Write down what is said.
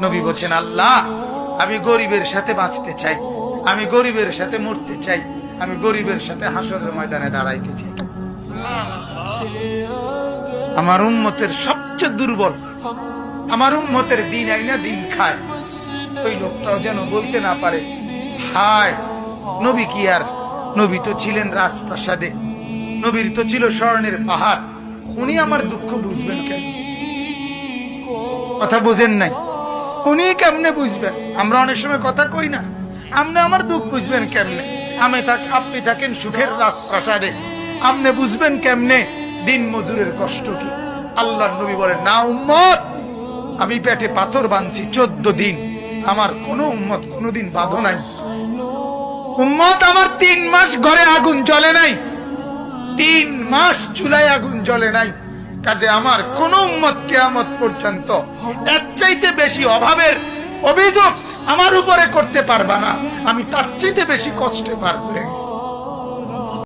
নবী বলছেন, আল্লাহ আমি গরিবের সাথে বাঁচতে চাই, আমি গরিবের সাথে মরতে চাই, আমি গরিবের সাথে হাসরের ময়দানে দাঁড়াইতে চাই। আমার উম্মতের সবচেয়ে দুর্বল, আমার উম্মতের দিন আইনা দিন খায়, ওই লোকটাও যেন বলতে না পারে, হায় নবী কি আর, নবী তো ছিলেন রাজপ্রাসাদে, নবীর তো ছিল স্বর্ণের পাহাড়, উনি আমার দুঃখ বুঝবেন কেন? কথা বুঝেন নাই? উনি কেমনে বুঝবেন? আমরা অনেক সময় কথা কই না, আপনি আমার দুঃখ বুঝবেন কেমনে? আপনি থাকেন সুখের রাজপ্রাসাদে, আপনি বুঝবেন কেমনে দিন মজুরের কষ্ট কি? আল্লাহর নবী বলেন, না উম্মত, আমি পেটে পাথর বাঁধছি 14 দিন, আমার কোন উম্মত কোনদিন বাঁধো নাই। উম্মত আমার 3 মাস ঘরে আগুন জ্বলে নাই, 3 মাস চুলায় আগুন জ্বলে নাই, কাজে আমার কোন উম্মত কিয়ামত পর্যন্ত এর চাইতে বেশি অভাবের অভিযোগ আমার উপরে করতে পারবা না, আমি তার চাইতে বেশি কষ্টে পার করে গেছি।